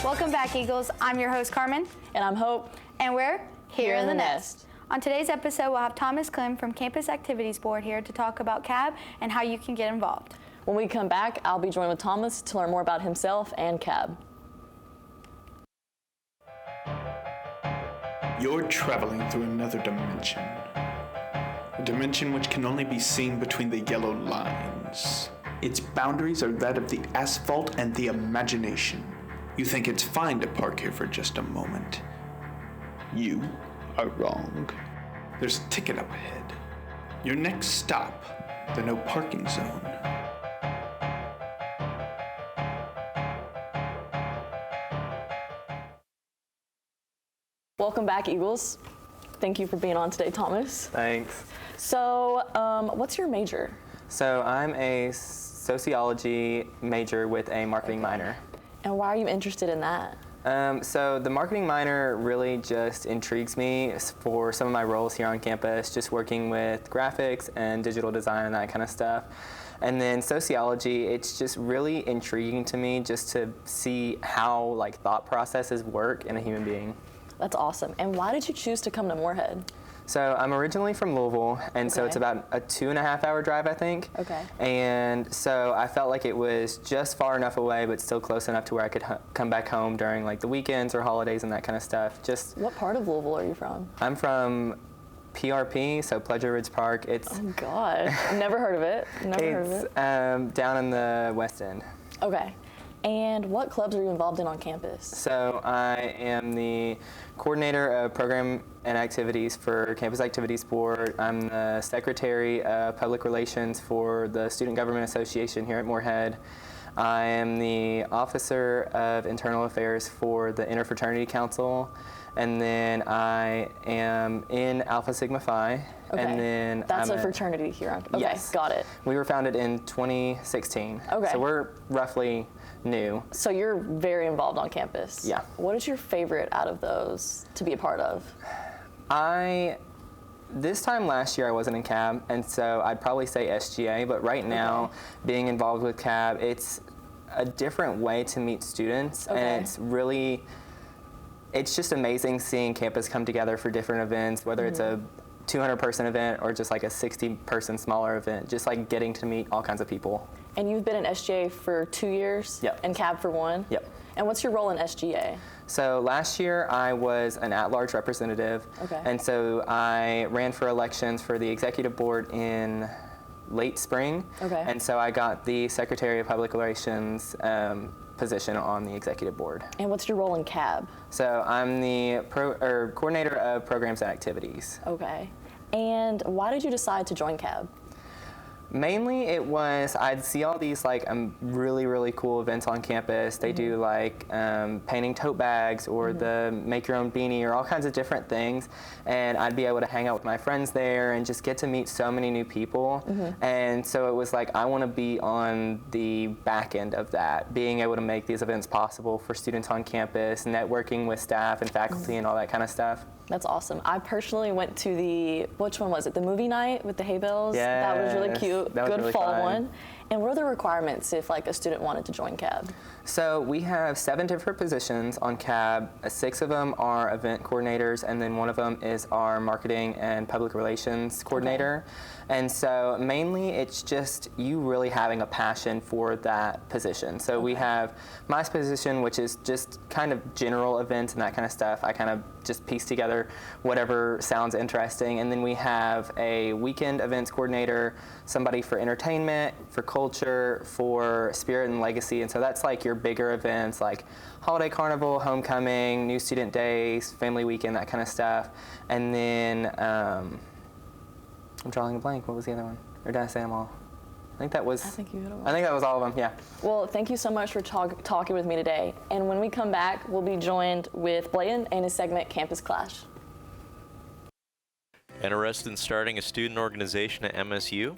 Welcome back, Eagles. I'm your host, Carmen. And I'm Hope. And we're here in the nest. On today's episode, we'll have Thomas Klim from Campus Activities Board here to talk about CAB and how you can get involved. When we come back, I'll be joined with Thomas to learn more about himself and CAB. You're traveling through another dimension. A dimension which can only be seen between the yellow lines. Its boundaries are that of the asphalt and the imagination. You think it's fine to park here for just a moment. You are wrong. There's a ticket up ahead. Your next stop, the no parking zone. Welcome back, Eagles. Thank you for being on today, Thomas. Thanks. So, what's your major? So I'm a sociology major with a marketing minor. And why are you interested in that? So the marketing minor really just intrigues me for some of my roles here on campus, just working with graphics and digital design and that kind of stuff. And then sociology, it's just really intriguing to me just to see how thought processes work in a human being. That's awesome. And why did you choose to come to Moorhead? So I'm originally from Louisville, and so it's about a 2.5-hour drive, I think. Okay. And so I felt like it was just far enough away, but still close enough to where I could come back home during the weekends or holidays and that kind of stuff. What part of Louisville are you from? I'm from PRP, so Pleasure Ridge Park. Oh God, never heard of it. It's down in the West End. Okay. And what clubs are you involved in on campus? So I am the coordinator of program and activities for Campus Activities Board. I'm the secretary of public relations for the Student Government Association here at Moorhead. I am the officer of internal affairs for the Interfraternity Council. And then I am in Alpha Sigma Phi. Okay. And then That's a fraternity here. Okay, yes. Got it. We were founded in 2016. Okay. So we're roughly new. So you're very involved on campus. Yeah. What is your favorite out of those to be a part of? This time last year I wasn't in CAB, and so I'd probably say SGA, but right now, being involved with CAB, it's a different way to meet students, and it's just amazing seeing campus come together for different events, whether it's a 200-person event or just a 60-person smaller event, just getting to meet all kinds of people. And you've been in SGA for 2 years? Yep. And CAB for 1? Yep. And what's your role in SGA? So last year I was an at-large representative. Okay. And so I ran for elections for the executive board in late spring. Okay. And so I got the Secretary of Public Relations position on the executive board. And what's your role in CAB? So I'm the coordinator of programs and activities. Okay. And why did you decide to join CAB? Mainly it was, I'd see all these really, really cool events on campus. They do painting tote bags or the make your own beanie or all kinds of different things. And I'd be able to hang out with my friends there and just get to meet so many new people. And so it was I want to be on the back end of that, being able to make these events possible for students on campus, networking with staff and faculty and all that kind of stuff. That's awesome. I personally went to which one was it? The movie night with the hay bales? Yes, that was really cute. that was Good really fall fun. one. And what are the requirements if a student wanted to join CAB? So we have 7 different positions on CAB. 6 of them are event coordinators, and then 1 of them is our marketing and public relations coordinator. And so mainly it's just you really having a passion for that position. So we have my position, which is just kind of general events and that kind of stuff. I kind of just piece together whatever sounds interesting. And then we have a weekend events coordinator, somebody for entertainment, for culture, for spirit and legacy. And so that's your bigger events like Holiday Carnival, Homecoming, New Student Days, Family Weekend, that kind of stuff. And then I'm drawing a blank. What was the other one? Or did I say them all? I think that was. I think you hit them all. I think that was all of them. Yeah. Well, thank you so much for talking with me today. And when we come back, we'll be joined with Bladen and his segment Campus Clash. Interested in starting a student organization at MSU?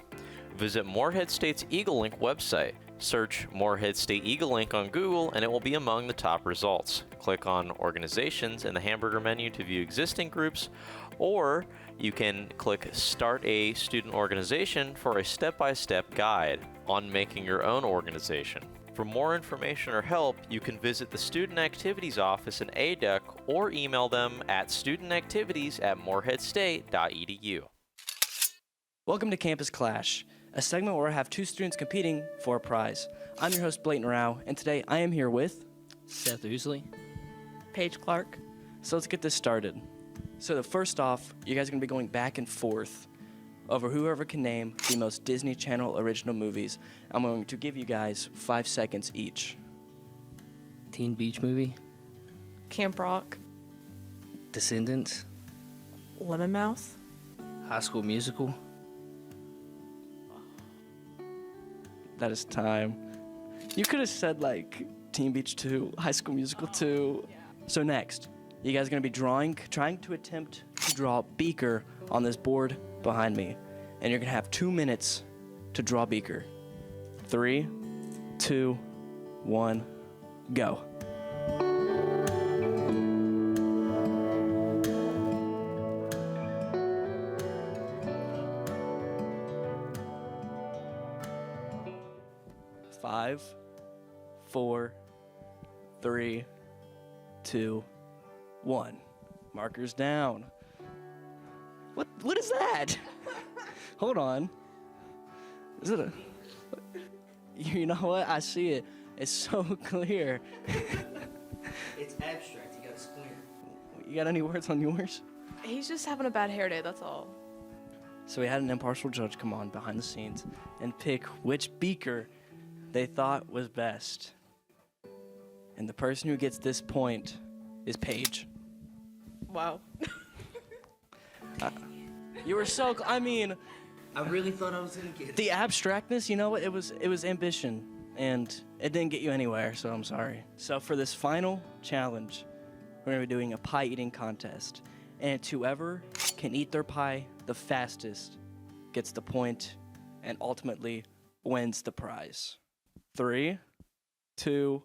Visit Moorhead State's Eagle Link website. Search Moorhead State Eagle Link on Google and it will be among the top results. Click on Organizations in the hamburger menu to view existing groups, or you can click Start a Student Organization for a step-by-step guide on making your own organization. For more information or help, you can visit the Student Activities Office in ADUC or email them at studentactivities@moreheadstate.edu. Welcome to Campus Clash, a segment where I have two students competing for a prize. I'm your host, Blayton Rao, and today I am here with Seth Oosley. Paige Clark. So let's get this started. So first off, you guys are going to be going back and forth over whoever can name the most Disney Channel original movies. I'm going to give you guys 5 seconds each. Teen Beach Movie. Camp Rock, Descendants. Lemon Mouth, High School Musical. That is time. You could have said like Teen Beach 2, High School Musical 2. So next, you guys are going to be trying to attempt to draw Beaker on this board behind me. And you're going to have 2 minutes to draw Beaker. 3, 2, 1, go. Five, 4, 3, 2, 1. Markers down. What is that? Hold on. Is it a... You know what? I see it. It's so clear. It's abstract. You gotta squint. You got any words on yours? he's just having a bad hair day, that's all. So we had an impartial judge come on behind the scenes and pick which beaker they thought was best. And the person who gets this point is Paige. Wow. You were so, I mean, I really thought I was gonna get it. the abstractness, you know what? It was ambition, and it didn't get you anywhere, so I'm sorry. So for this final challenge, we're gonna be doing a pie eating contest. And whoever can eat their pie the fastest gets the point and ultimately wins the prize. 3, 2,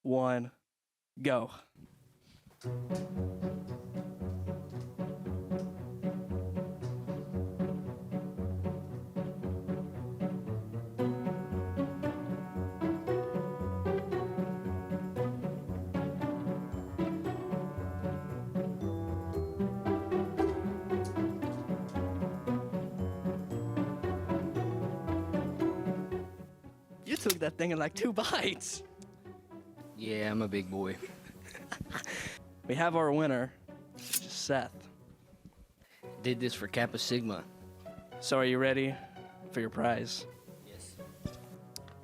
1, go. You took that thing in like 2 bites. Yeah, I'm a big boy. We have our winner, which is Seth. Did this for Kappa Sigma. So are you ready for your prize? Yes.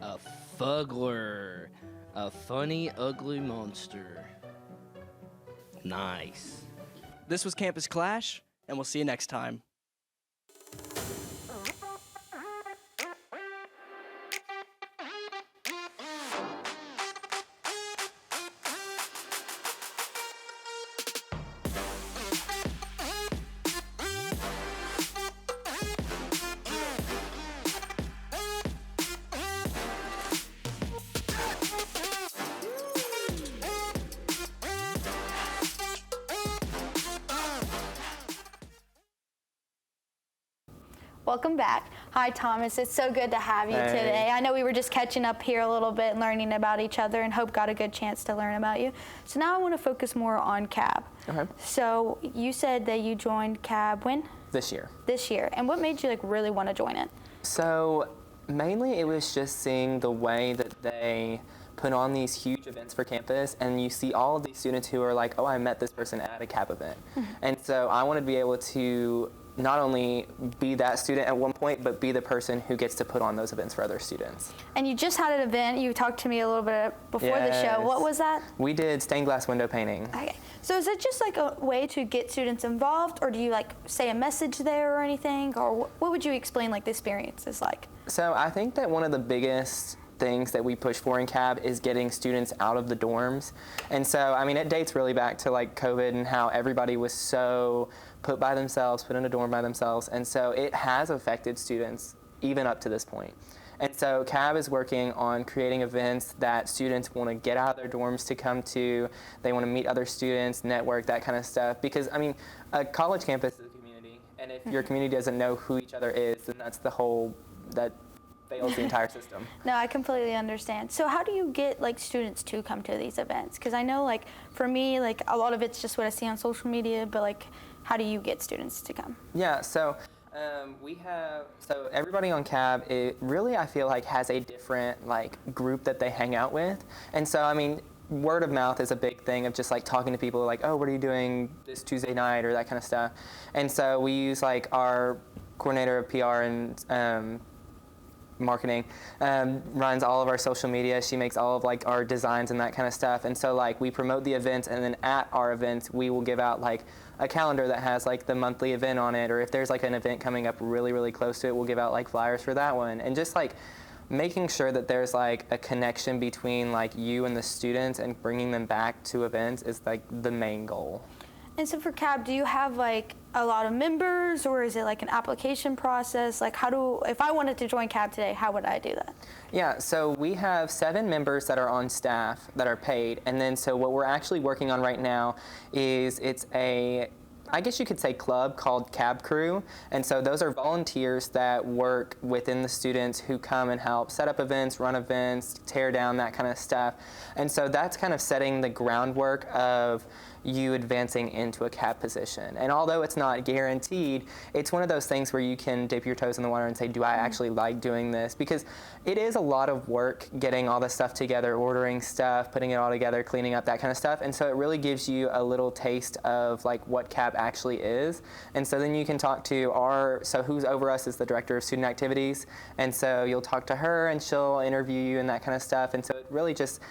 A Fuggler. A funny, ugly monster. Nice. This was Campus Clash, and we'll see you next time. Welcome back. Hi, Thomas. It's so good to have you Hey. today. I know we were just catching up here a little bit and learning about each other, and Hope got a good chance to learn about you. So now I want to focus more on CAB. Okay. So you said that you joined CAB when? This year. This year. And what made you really want to join it? So mainly it was just seeing the way that they put on these huge events for campus, and you see all of these students who are like, oh, I met this person at a CAB event. And so I wanted to be able to not only be that student at one point, but be the person who gets to put on those events for other students. And you just had an event. You talked to me a little bit before the show. Yes. What was that? We did stained glass window painting. Okay. So is it just like a way to get students involved, or do you like say a message there or anything? Or what would you explain like the experience is like? So I think that one of the biggest things that we push for in CAB is getting students out of the dorms. And so, I mean, it dates really back to like COVID and how everybody was so put by themselves, put in a dorm by themselves. And so it has affected students even up to this point. And so CAB is working on creating events that students want to get out of their dorms to come to. They want to meet other students, network, that kind of stuff. Because, I mean, a college campus is a community. And if your community doesn't know who each other is, then that's the whole, that fails the entire system. No, I completely understand. So how do you get like students to come to these events? Because I know like for me, like a lot of it's just what I see on social media, but like how do you get students to come? Yeah, so so everybody on CAB, it really I feel like has a different like group that they hang out with. And so I mean, word of mouth is a big thing of just like talking to people like, oh, what are you doing this Tuesday night or that kind of stuff. And so we use like our coordinator of PR and marketing runs all of our social media. She makes all of like our designs and that kind of stuff. And so like we promote the events, and then at our events we will give out like a calendar that has like the monthly event on it, or if there's like an event coming up really close to it, we'll give out like flyers for that one. And just like making sure that there's like a connection between like you and the students and bringing them back to events is like the main goal. And so for CAB, do you have like a lot of members, or is it like an application process? Like if I wanted to join CAB today, how would I do that? Yeah, so we have 7 members that are on staff that are paid. And then so what we're actually working on right now is it's I guess you could say club called CAB Crew. And so those are volunteers that work within the students who come and help set up events, run events, tear down, that kind of stuff. And so that's kind of setting the groundwork of you advancing into a CAB position. And although it's not guaranteed, it's one of those things where you can dip your toes in the water and say, do I actually like doing this? Because it is a lot of work getting all this stuff together, ordering stuff, putting it all together, cleaning up, that kind of stuff. And so it really gives you a little taste of like what CAB actually is. And so then you can talk to so who's over us is the director of student activities. And so you'll talk to her and she'll interview you and that kind of stuff. And so it really just,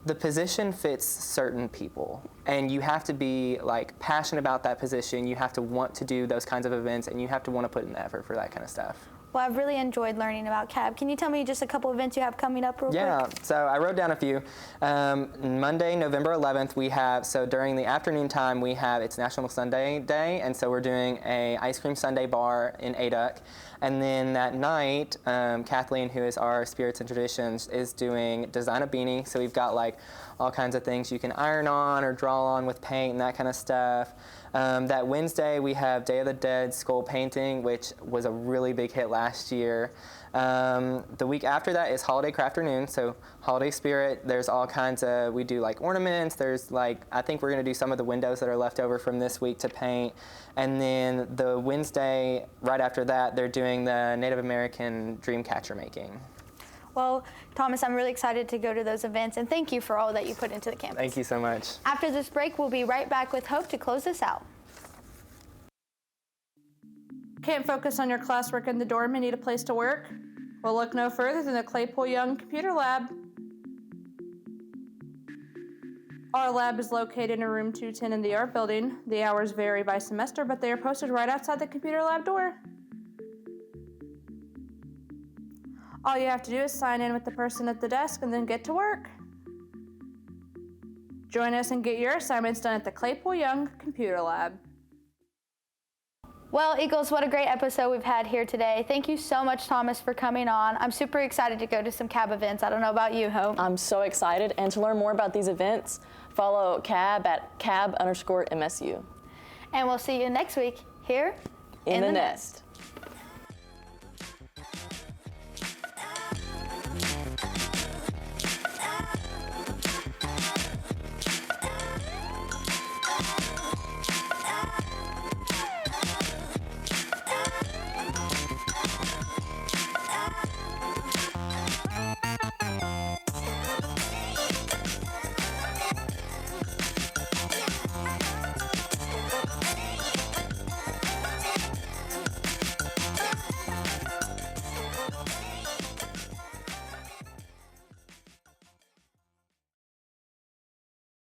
the position fits certain people, and you have to be like passionate about that position. You have to want to do those kinds of events, and you have to want to put in the effort for that kind of stuff. Well, I've really enjoyed learning about CAB. Can you tell me just a couple events you have coming up real quick? Yeah, so I wrote down a few. Monday, November 11th, we have, so during the afternoon time, it's National Sundae Day, and so we're doing a ice cream sundae bar in Aduc. And then that night, Kathleen, who is our Spirits and Traditions, is doing Design a Beanie. So we've got like all kinds of things you can iron on or draw on with paint and that kind of stuff. That Wednesday, we have Day of the Dead skull painting, which was a really big hit last year. The week after that is Holiday Crafternoon, so Holiday Spirit. There's all kinds of, we do like ornaments. There's like, I think we're going to do some of the windows that are left over from this week to paint. And then the Wednesday right after that, they're doing the Native American dream catcher making. Well, Thomas, I'm really excited to go to those events, and thank you for all that you put into the campus. Thank you so much. After this break, we'll be right back with Hope to close this out. Can't focus on your classwork in the dorm and need a place to work? Well, look no further than the Claypool Young Computer Lab. Our lab is located in room 210 in the art building. The hours vary by semester, but they are posted right outside the computer lab door. All you have to do is sign in with the person at the desk and then get to work. Join us and get your assignments done at the Claypool Young Computer Lab. Well, Eagles, what a great episode we've had here today. Thank you so much, Thomas, for coming on. I'm super excited to go to some CAB events. I don't know about you, Hope. I'm so excited. And to learn more about these events, follow CAB at CAB_MSU. And we'll see you next week here in the Nest.